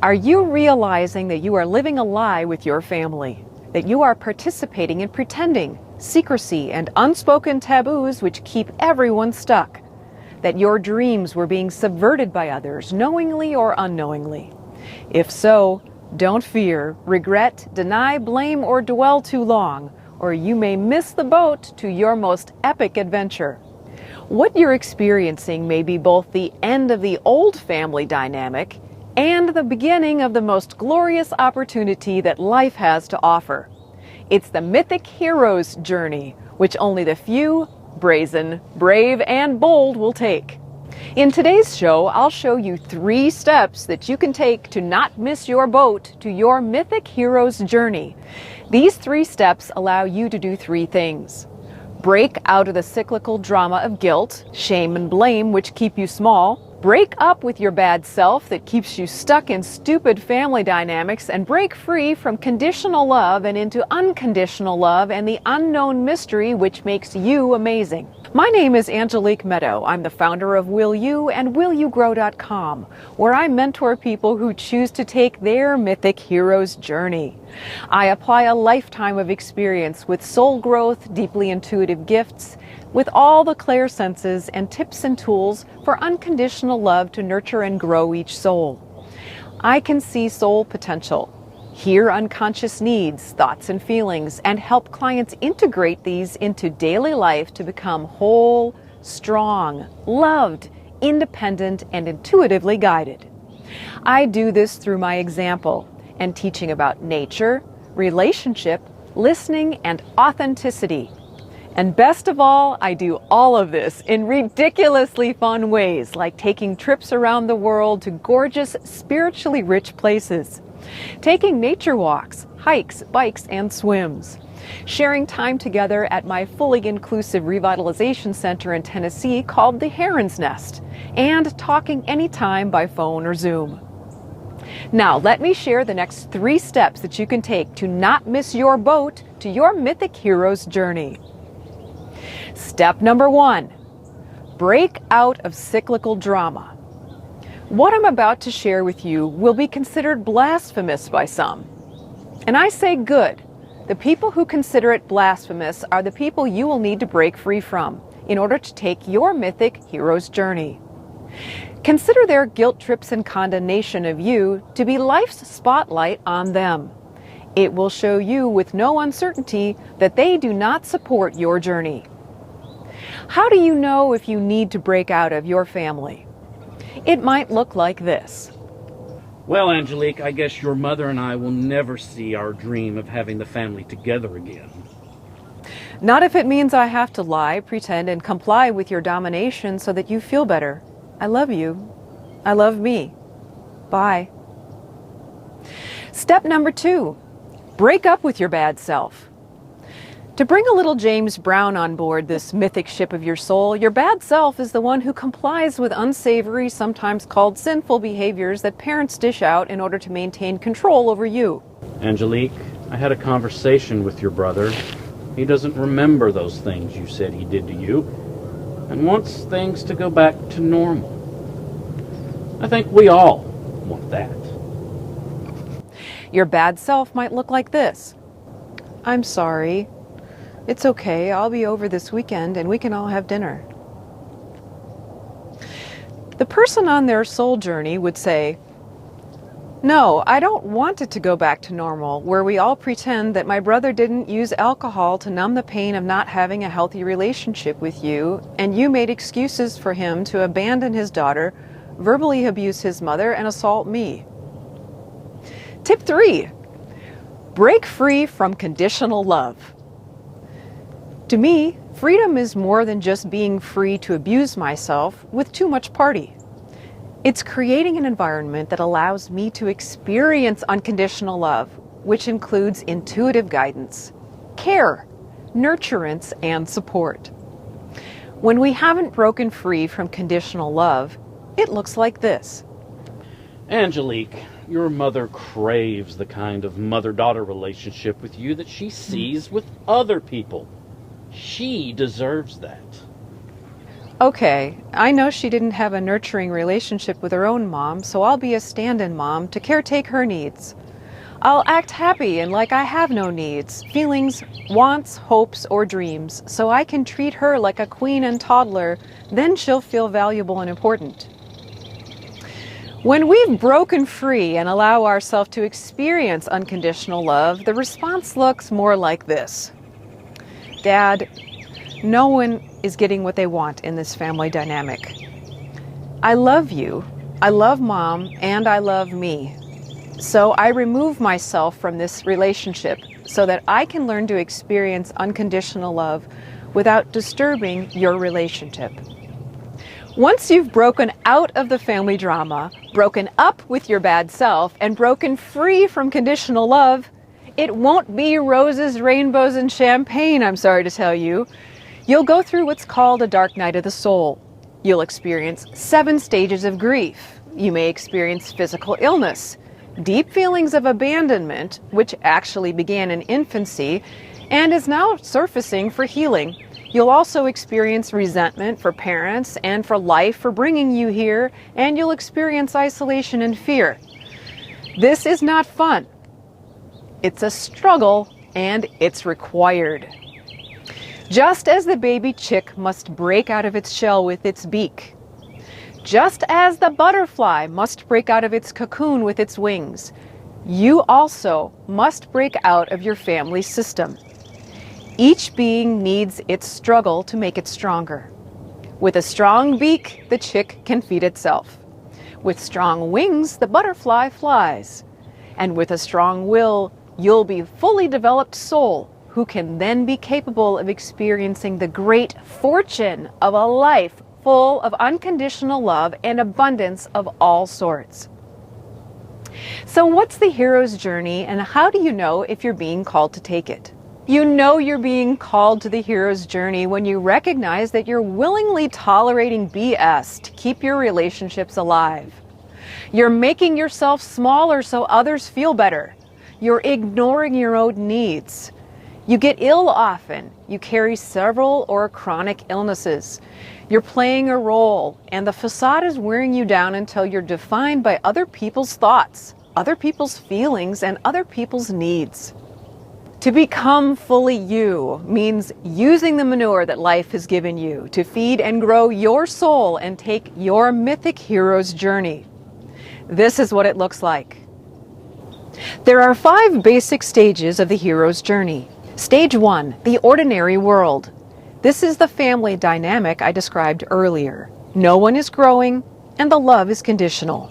Are you realizing that you are living a lie with your family? That you are participating in pretending, secrecy, and unspoken taboos which keep everyone stuck? That your dreams were being subverted by others, knowingly or unknowingly? If so, don't fear, regret, deny, blame, or dwell too long, or you may miss the boat to your most epic adventure. What you're experiencing may be both the end of the old family dynamic and the beginning of the most glorious opportunity that life has to offer. It's the mythic hero's journey, which only the few, brazen, brave, and bold will take. In today's show, I'll show you 3 steps that you can take to not miss your boat to your mythic hero's journey. These 3 steps allow you to do 3 things. Break out of the cyclical drama of guilt, shame, and blame which keep you small. Break up with your bad self that keeps you stuck in stupid family dynamics, and break free from conditional love and into unconditional love and the unknown mystery which makes you amazing. My name is Angelique Medow. I'm the founder of Will You and WillYouGrow.com, where I mentor people who choose to take their mythic hero's journey. I apply a lifetime of experience with soul growth, deeply intuitive gifts, with all the clair senses and tips and tools for unconditional love to nurture and grow each soul. I can see soul potential, hear unconscious needs, thoughts, and feelings, and help clients integrate these into daily life to become whole, strong, loved, independent, and intuitively guided. I do this through my example and teaching about nature, relationship, listening, and authenticity. And best of all, I do all of this in ridiculously fun ways, like taking trips around the world to gorgeous, spiritually rich places, taking nature walks, hikes, bikes, and swims, sharing time together at my fully inclusive revitalization center in Tennessee called the Heron's Nest, and talking anytime by phone or Zoom. Now, let me share the next 3 steps that you can take to not miss your boat to your mythic hero's journey. Step number 1, break out of cyclical drama. What I'm about to share with you will be considered blasphemous by some. And I say good. The people who consider it blasphemous are the people you will need to break free from in order to take your mythic hero's journey. Consider their guilt trips and condemnation of you to be life's spotlight on them. It will show you with no uncertainty that they do not support your journey. How do you know if you need to break out of your family? It might look like this. Well, Angelique, I guess your mother and I will never see our dream of having the family together again. Not if it means I have to lie, pretend, and comply with your domination so that you feel better. I love you. I love me. Bye. Step number 2, break up with your bad self. To bring a little James Brown on board this mythic ship of your soul, your bad self is the one who complies with unsavory, sometimes called sinful behaviors that parents dish out in order to maintain control over you. Angelique, I had a conversation with your brother. He doesn't remember those things you said he did to you, and wants things to go back to normal. I think we all want that. Your bad self might look like this. I'm sorry. It's okay, I'll be over this weekend and we can all have dinner. The person on their soul journey would say, no, I don't want it to go back to normal, where we all pretend that my brother didn't use alcohol to numb the pain of not having a healthy relationship with you, and you made excuses for him to abandon his daughter, verbally abuse his mother, and assault me. Tip 3, break free from conditional love. To me, freedom is more than just being free to abuse myself with too much party. It's creating an environment that allows me to experience unconditional love, which includes intuitive guidance, care, nurturance, and support. When we haven't broken free from conditional love, it looks like this. Angelique, your mother craves the kind of mother-daughter relationship with you that she sees with other people. She deserves that. Okay, I know she didn't have a nurturing relationship with her own mom, so I'll be a stand-in mom to caretake her needs. I'll act happy and like I have no needs, feelings, wants, hopes, or dreams, so I can treat her like a queen and toddler, then she'll feel valuable and important. When we've broken free and allow ourselves to experience unconditional love, the response looks more like this. Dad, no one is getting what they want in this family dynamic. I love you, I love Mom, and I love me. So I remove myself from this relationship so that I can learn to experience unconditional love without disturbing your relationship. Once you've broken out of the family drama, broken up with your bad self, and broken free from conditional love, it won't be roses, rainbows, and champagne, I'm sorry to tell you. You'll go through what's called a dark night of the soul. You'll experience 7 stages of grief. You may experience physical illness, deep feelings of abandonment, which actually began in infancy and is now surfacing for healing. You'll also experience resentment for parents and for life for bringing you here, and you'll experience isolation and fear. This is not fun. It's a struggle, and it's required. Just as the baby chick must break out of its shell with its beak, just as the butterfly must break out of its cocoon with its wings, you also must break out of your family system. Each being needs its struggle to make it stronger. With a strong beak, the chick can feed itself. With strong wings, the butterfly flies. And with a strong will, you'll be a fully developed soul who can then be capable of experiencing the great fortune of a life full of unconditional love and abundance of all sorts. So what's the hero's journey, and how do you know if you're being called to take it? You know you're being called to the hero's journey when you recognize that you're willingly tolerating BS to keep your relationships alive. You're making yourself smaller so others feel better. You're ignoring your own needs. You get ill often. You carry several or chronic illnesses. You're playing a role, and the facade is wearing you down until you're defined by other people's thoughts, other people's feelings, and other people's needs. To become fully you means using the manure that life has given you to feed and grow your soul and take your mythic hero's journey. This is what it looks like. There are 5 basic stages of the hero's journey. Stage 1, the ordinary world. This is the family dynamic I described earlier. No one is growing, and the love is conditional.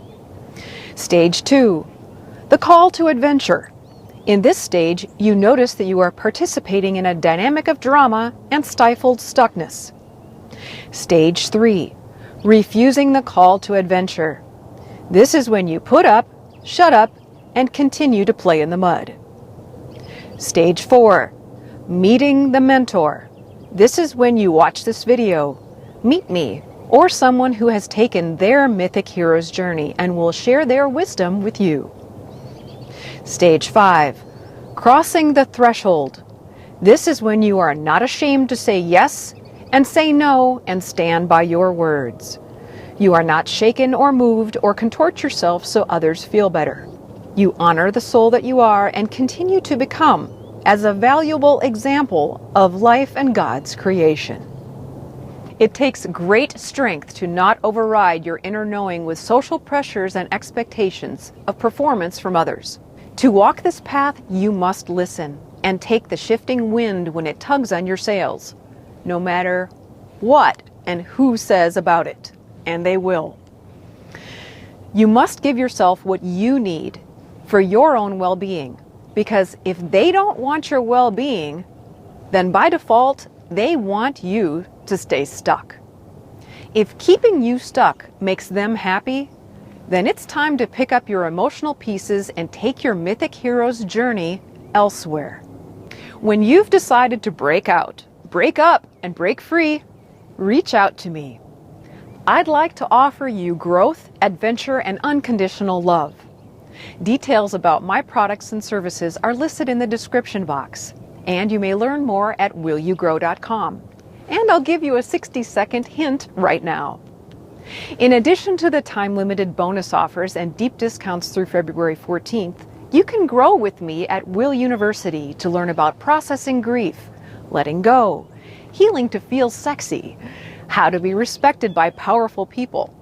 Stage 2, the call to adventure. In this stage, you notice that you are participating in a dynamic of drama and stifled stuckness. Stage 3, refusing the call to adventure. This is when you put up, shut up, and continue to play in the mud. Stage 4, meeting the mentor. This is when you watch this video, meet me, or someone who has taken their mythic hero's journey and will share their wisdom with you. Stage 5, crossing the threshold. This is when you are not ashamed to say yes and say no and stand by your words. You are not shaken or moved or contort yourself so others feel better. You honor the soul that you are and continue to become as a valuable example of life and God's creation. It takes great strength to not override your inner knowing with social pressures and expectations of performance from others. To walk this path, you must listen and take the shifting wind when it tugs on your sails, no matter what and who says about it, and they will. You must give yourself what you need for your own well-being, because if they don't want your well-being, then by default, they want you to stay stuck. If keeping you stuck makes them happy, then it's time to pick up your emotional pieces and take your mythic hero's journey elsewhere. When you've decided to break out, break up, and break free, reach out to me. I'd like to offer you growth, adventure, and unconditional love. Details about my products and services are listed in the description box, and you may learn more at willyougrow.com. And I'll give you a 60-second hint right now. In addition to the time-limited bonus offers and deep discounts through February 14th, you can grow with me at Will University to learn about processing grief, letting go, healing to feel sexy, how to be respected by powerful people.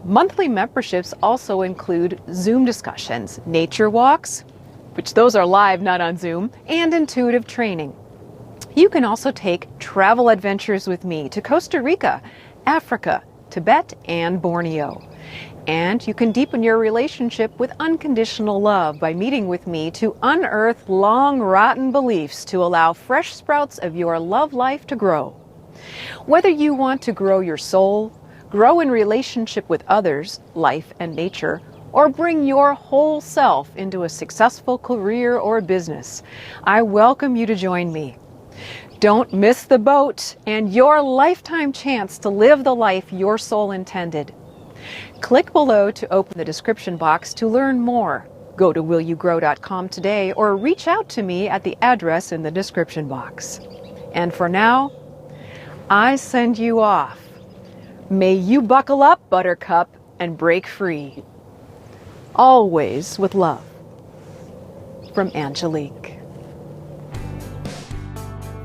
Monthly memberships also include Zoom discussions, nature walks, which those are live, not on Zoom, and intuitive training. You can also take travel adventures with me to Costa Rica, Africa, Tibet, and Borneo. And you can deepen your relationship with unconditional love by meeting with me to unearth long rotten beliefs to allow fresh sprouts of your love life to grow. Whether you want to grow your soul, grow in relationship with others, life and nature, or bring your whole self into a successful career or business, I welcome you to join me. Don't miss the boat and your lifetime chance to live the life your soul intended. Click below to open the description box to learn more. Go to willyougrow.com today or reach out to me at the address in the description box. And for now, I send you off. May you buckle up, Buttercup, and break free. Always with love. From Angelique.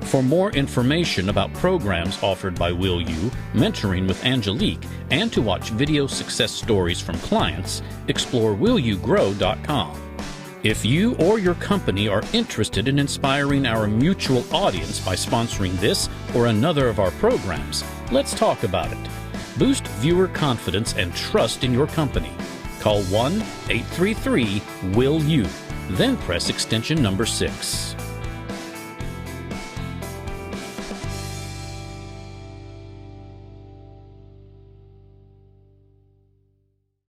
For more information about programs offered by Will You, mentoring with Angelique, and to watch video success stories from clients, explore willyougrow.com. If you or your company are interested in inspiring our mutual audience by sponsoring this or another of our programs, let's talk about it. Boost viewer confidence and trust in your company. Call 1-833-WILL-YOU, then press extension number 6.